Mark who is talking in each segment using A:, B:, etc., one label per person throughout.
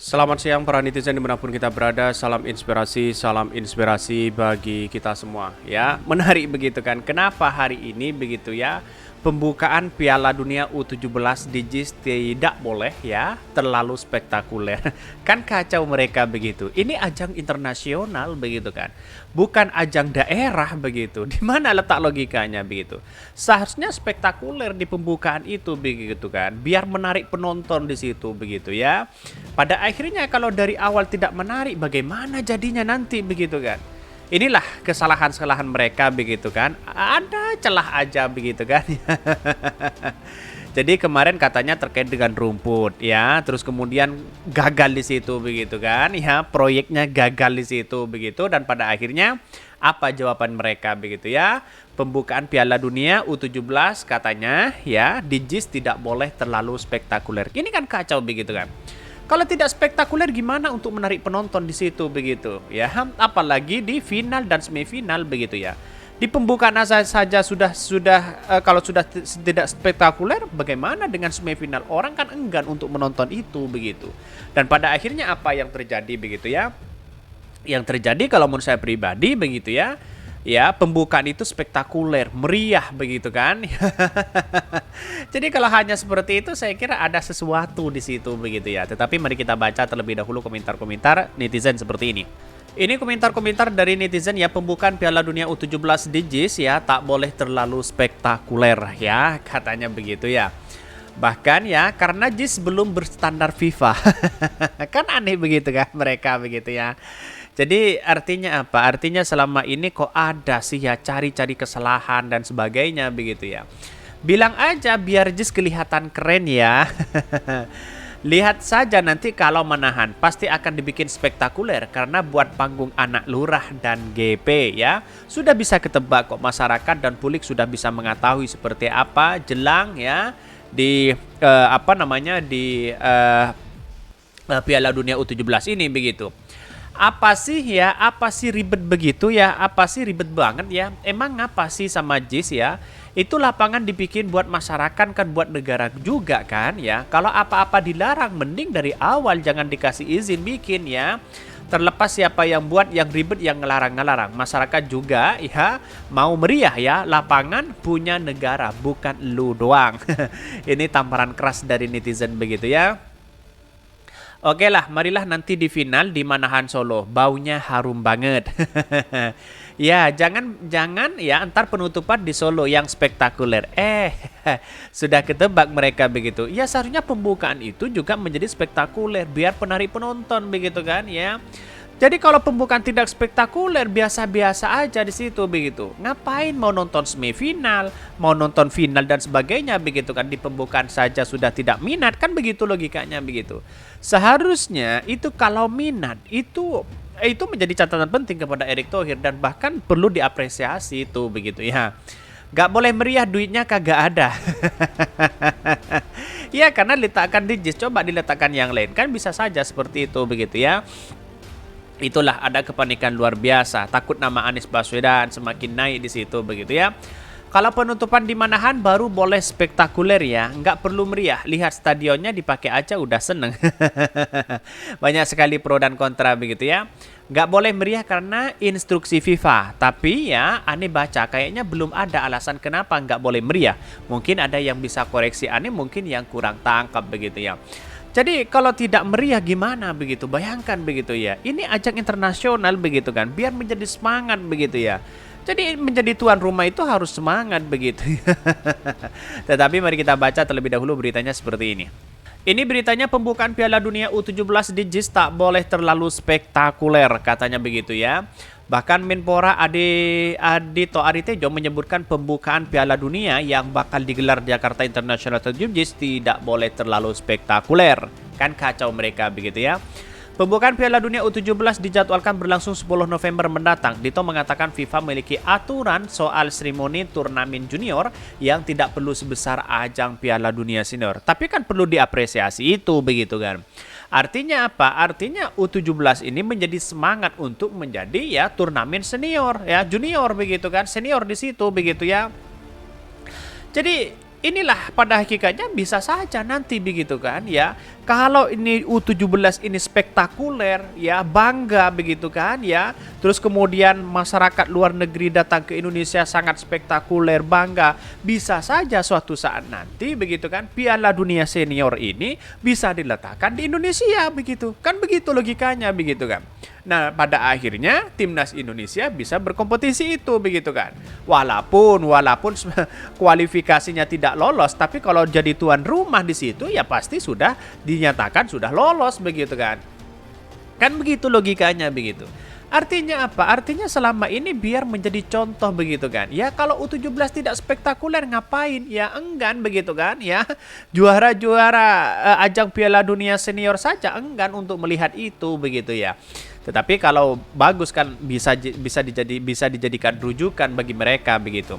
A: Selamat siang para netizen dimanapun kita berada, salam inspirasi bagi kita semua ya. Menarik begitu kan, kenapa hari ini begitu ya, pembukaan Piala Dunia U17 di JIS tidak boleh ya terlalu spektakuler. Kan kacau mereka begitu, ini ajang internasional begitu kan, bukan ajang daerah begitu. Di mana letak logikanya begitu? Seharusnya spektakuler di pembukaan itu begitu kan, biar menarik penonton di situ begitu ya. Pada akhirnya kalau dari awal tidak menarik, bagaimana jadinya nanti begitu kan? Inilah kesalahan-kesalahan mereka begitu kan. Ada celah aja begitu kan. Jadi kemarin katanya terkait dengan rumput ya, terus kemudian gagal di situ begitu kan. Ya, proyeknya gagal di situ begitu dan pada akhirnya apa jawaban mereka begitu ya? Pembukaan Piala Dunia U17 katanya ya, di JIS tidak boleh terlalu spektakuler. Ini kan kacau begitu kan. Kalau tidak spektakuler gimana untuk menarik penonton di situ begitu ya, apalagi di final dan semifinal begitu ya. Di pembukaan saja kalau sudah tidak spektakuler, bagaimana dengan semifinal? Orang kan enggan untuk menonton itu begitu. Dan pada akhirnya apa yang terjadi begitu ya? Yang terjadi kalau menurut saya pribadi begitu ya. Ya, pembukaan itu spektakuler, meriah begitu kan. Jadi kalau hanya seperti itu saya kira ada sesuatu di situ begitu ya. Tetapi mari kita baca terlebih dahulu komentar-komentar netizen seperti ini. Ini komentar-komentar dari netizen ya, pembukaan Piala Dunia U17 di JIS ya tak boleh terlalu spektakuler ya, katanya begitu ya. Bahkan ya karena JIS belum berstandar FIFA. Kan aneh begitu kan mereka begitu ya. Jadi artinya apa? Artinya selama ini kok ada sih ya cari-cari kesalahan dan sebagainya begitu ya. Bilang aja biar JIS kelihatan keren ya. Lihat saja nanti kalau menahan pasti akan dibikin spektakuler karena buat panggung anak lurah dan GP ya. Sudah bisa ketebak kok, masyarakat dan publik sudah bisa mengetahui seperti apa jelang ya di Piala Dunia U17 ini begitu. Apa sih ya? Apa sih ribet begitu ya? Apa sih ribet banget ya? Emang apa sih sama JIS ya? Itu lapangan dibikin buat masyarakat kan, buat negara juga kan ya. Kalau apa-apa dilarang, mending dari awal jangan dikasih izin bikin ya. Terlepas siapa yang buat, yang ribet, yang ngelarang-ngelarang. Masyarakat juga ya mau meriah ya. Lapangan punya negara, bukan lu doang. Ini tamparan keras dari netizen begitu ya. Oke lah, marilah nanti di final di Manahan Solo. Baunya harum banget. Ya, jangan ya antar penutupan di Solo yang spektakuler. Sudah ketebak mereka begitu. Ya, seharusnya pembukaan itu juga menjadi spektakuler biar penarik penonton begitu kan ya. Jadi kalau pembukaan tidak spektakuler, biasa-biasa aja di situ begitu. Ngapain mau nonton semifinal, mau nonton final dan sebagainya begitu kan, di pembukaan saja sudah tidak minat kan, begitu logikanya begitu. Seharusnya itu kalau minat itu menjadi catatan penting kepada Erick Thohir dan bahkan perlu diapresiasi itu begitu ya. Gak boleh meriah, duitnya kagak ada. Ya karena diletakkan di JIS, coba diletakkan yang lain kan bisa saja seperti itu begitu ya. Itulah ada kepanikan luar biasa, takut nama Anies Baswedan semakin naik di situ begitu ya. Kalau penutupan di Manahan baru boleh spektakuler ya, nggak perlu meriah. Lihat stadionnya dipakai aja udah seneng. Banyak sekali pro dan kontra begitu ya. Nggak boleh meriah karena instruksi FIFA. Tapi ya aneh baca kayaknya belum ada alasan kenapa nggak boleh meriah. Mungkin ada yang bisa koreksi aneh, mungkin yang kurang tangkap begitu ya. Jadi kalau tidak meriah gimana begitu? Bayangkan begitu ya. Ini ajang internasional begitu kan, biar menjadi semangat begitu ya. Jadi menjadi tuan rumah itu harus semangat begitu. Tetapi mari kita baca terlebih dahulu beritanya seperti ini. Ini beritanya, pembukaan Piala Dunia U17 di JIS tak boleh terlalu spektakuler, katanya begitu ya. Bahkan Menpora Adhito Aritejo menyebutkan pembukaan Piala Dunia yang bakal digelar di Jakarta International Stadium JIS tidak boleh terlalu spektakuler. Kan kacau mereka begitu ya. Pembukaan Piala Dunia U17 dijadwalkan berlangsung 10 November mendatang. Dito mengatakan FIFA memiliki aturan soal seremoni turnamen junior yang tidak perlu sebesar ajang Piala Dunia senior. Tapi kan perlu diapresiasi itu begitu kan. Artinya apa? Artinya U17 ini menjadi semangat untuk menjadi ya turnamen senior ya, junior begitu kan, senior di situ begitu ya. Jadi inilah pada hakikatnya bisa saja nanti begitu kan ya. Kalau ini U17 ini spektakuler ya, bangga begitu kan ya. Terus kemudian masyarakat luar negeri datang ke Indonesia sangat spektakuler, bangga. Bisa saja suatu saat nanti begitu kan Piala Dunia Senior ini bisa diletakkan di Indonesia begitu. Kan begitu logikanya begitu kan. Nah, pada akhirnya timnas Indonesia bisa berkompetisi itu begitu kan. Walaupun kualifikasinya tidak lolos, tapi kalau jadi tuan rumah di situ ya pasti sudah dinyatakan sudah lolos begitu kan. Kan begitu logikanya begitu. Artinya apa? Artinya selama ini biar menjadi contoh begitu kan. Ya kalau U17 tidak spektakuler ngapain? Ya enggan begitu kan ya. Juara-juara ajang Piala Dunia Senior saja enggan untuk melihat itu begitu ya. Tetapi kalau bagus kan bisa dijadikan rujukan bagi mereka begitu.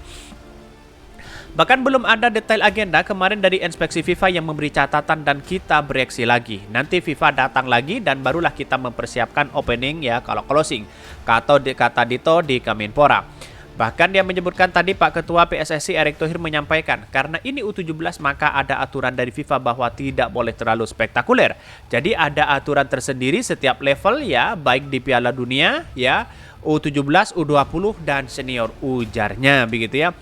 A: Bahkan belum ada detail agenda kemarin dari inspeksi FIFA yang memberi catatan dan kita bereaksi lagi. Nanti FIFA datang lagi dan barulah kita mempersiapkan opening ya kalau closing. Kata Dito di Kemenpora. Bahkan dia menyebutkan tadi Pak Ketua PSSI Erick Thohir menyampaikan karena ini U17 maka ada aturan dari FIFA bahwa tidak boleh terlalu spektakuler. Jadi ada aturan tersendiri setiap level ya, baik di Piala Dunia ya, U17, U20 dan senior, ujarnya begitu ya.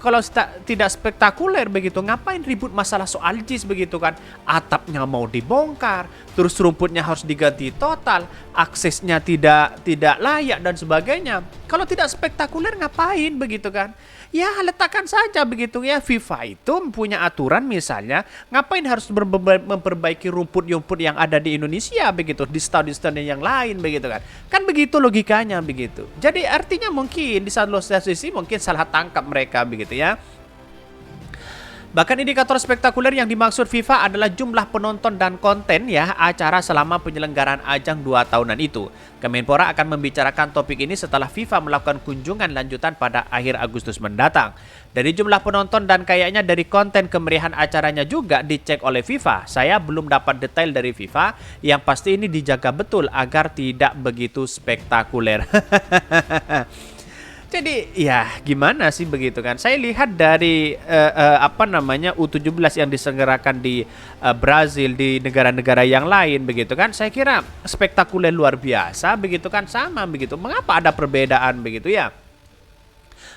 A: Kalau tidak spektakuler begitu, ngapain ribut masalah soal JIS begitu kan? Atapnya mau dibongkar, terus rumputnya harus diganti total, aksesnya tidak layak dan sebagainya. Kalau tidak spektakuler ngapain begitu kan? Ya letakkan saja begitu ya. FIFA itu punya aturan misalnya, ngapain harus memperbaiki rumput-rumput yang ada di Indonesia begitu, di stadion yang lain begitu kan? Kan begitu logikanya begitu. Jadi artinya mungkin di satu sisi mungkin salah tangkap mereka begitu ya. Bahkan indikator spektakuler yang dimaksud FIFA adalah jumlah penonton dan konten ya acara selama penyelenggaraan ajang 2 tahunan itu. Kemenpora akan membicarakan topik ini setelah FIFA melakukan kunjungan lanjutan pada akhir Agustus mendatang. Dari jumlah penonton dan kayaknya dari konten kemeriahan acaranya juga dicek oleh FIFA. Saya belum dapat detail dari FIFA, yang pasti ini dijaga betul agar tidak begitu spektakuler. Jadi ya gimana sih begitu kan? Saya lihat dari U17 yang diselenggarakan di Brazil, di negara-negara yang lain begitu kan. Saya kira spektakuler luar biasa begitu kan, sama begitu. Mengapa ada perbedaan begitu ya?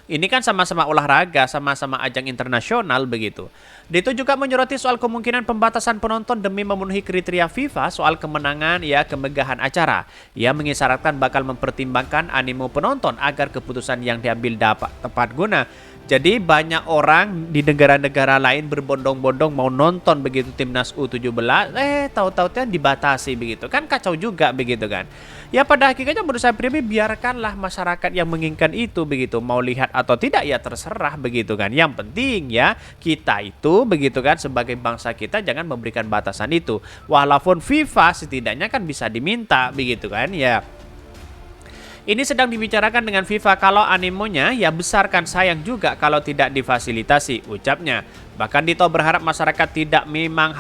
A: Ini kan sama-sama olahraga, sama-sama ajang internasional begitu. Dito juga menyoroti soal kemungkinan pembatasan penonton demi memenuhi kriteria FIFA soal kemenangan ya kemegahan acara. Ia mengisyaratkan bakal mempertimbangkan animo penonton agar keputusan yang diambil dapat tepat guna. Jadi banyak orang di negara-negara lain berbondong-bondong mau nonton begitu timnas U17, tahu-tahu kan dibatasi begitu. Kan kacau juga begitu kan. Ya pada hakikatnya menurut saya pribadi biarkanlah masyarakat yang menginginkan itu begitu, mau lihat atau tidak ya terserah begitu kan. Yang penting ya kita itu begitu kan sebagai bangsa kita jangan memberikan batasan itu. Walaupun FIFA setidaknya kan bisa diminta begitu kan ya. Ini sedang dibicarakan dengan FIFA, kalau animonya ya besarkan, sayang juga kalau tidak difasilitasi, ucapnya. Bahkan Dito berharap masyarakat tidak memang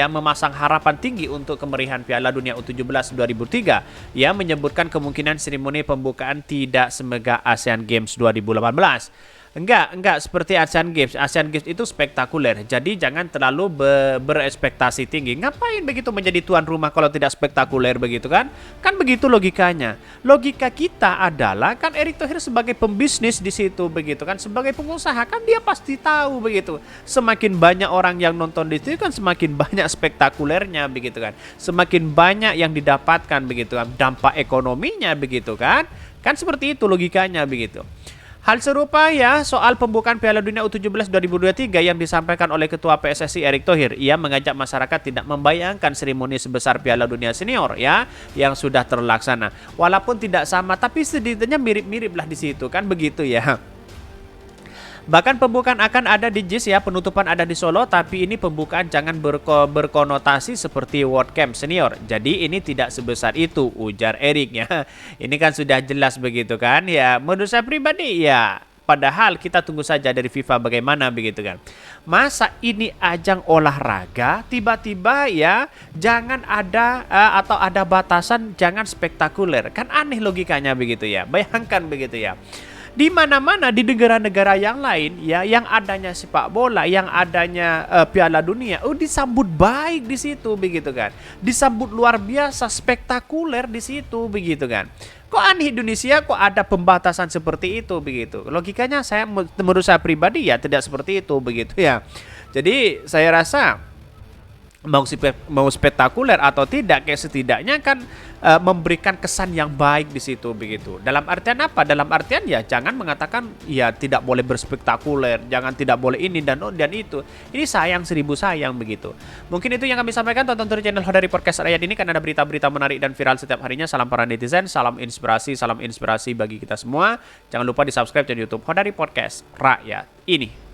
A: memasang harapan tinggi untuk kemeriahan Piala Dunia U17 2003. Ia menyebutkan kemungkinan seremoni pembukaan tidak semegah ASEAN Games 2018. Enggak seperti Asian Games. Asian Games itu spektakuler. Jadi jangan terlalu berespektasi tinggi. Ngapain begitu menjadi tuan rumah kalau tidak spektakuler begitu kan? Kan begitu logikanya. Logika kita adalah kan Erick Thohir sebagai pembisnis di situ begitu kan, sebagai pengusaha kan dia pasti tahu begitu. Semakin banyak orang yang nonton di situ kan semakin banyak spektakulernya begitu kan. Semakin banyak yang didapatkan begitu kan, dampak ekonominya begitu kan. Kan seperti itu logikanya begitu. Hal serupa ya soal pembukaan Piala Dunia U17 2023 yang disampaikan oleh Ketua PSSI Erick Thohir. Ia mengajak masyarakat tidak membayangkan seremoni sebesar Piala Dunia Senior ya yang sudah terlaksana. Walaupun tidak sama tapi setidaknya mirip-mirip lah di situ kan begitu ya. Bahkan pembukaan akan ada di JIS ya, penutupan ada di Solo, tapi ini pembukaan jangan berkonotasi seperti World Camp Senior. Jadi ini tidak sebesar itu, ujar Erick ya. Ini kan sudah jelas begitu kan ya. Menurut saya pribadi ya, padahal kita tunggu saja dari FIFA bagaimana begitu kan. Masa ini ajang olahraga tiba-tiba ya jangan ada atau ada batasan jangan spektakuler. Kan aneh logikanya begitu ya. Bayangkan begitu ya. Di mana-mana di negara-negara yang lain ya, yang adanya sepak bola, yang adanya Piala Dunia, disambut baik di situ begitu kan. Disambut luar biasa, spektakuler di situ begitu kan. Kok aneh Indonesia kok ada pembatasan seperti itu begitu. Logikanya menurut saya pribadi ya tidak seperti itu begitu ya. Jadi saya rasa mau spektakuler atau tidak, kayak setidaknya kan memberikan kesan yang baik di situ begitu. Dalam artian apa? Dalam artian ya jangan mengatakan ya tidak boleh berspektakuler, jangan tidak boleh ini dan itu. Ini sayang seribu sayang begitu. Mungkin itu yang kami sampaikan. Tonton terus channel Hodari Podcast Rakyat ini, karena ada berita-berita menarik dan viral setiap harinya. Salam para netizen, salam inspirasi bagi kita semua. Jangan lupa di subscribe channel YouTube Hodari Podcast Rakyat ini.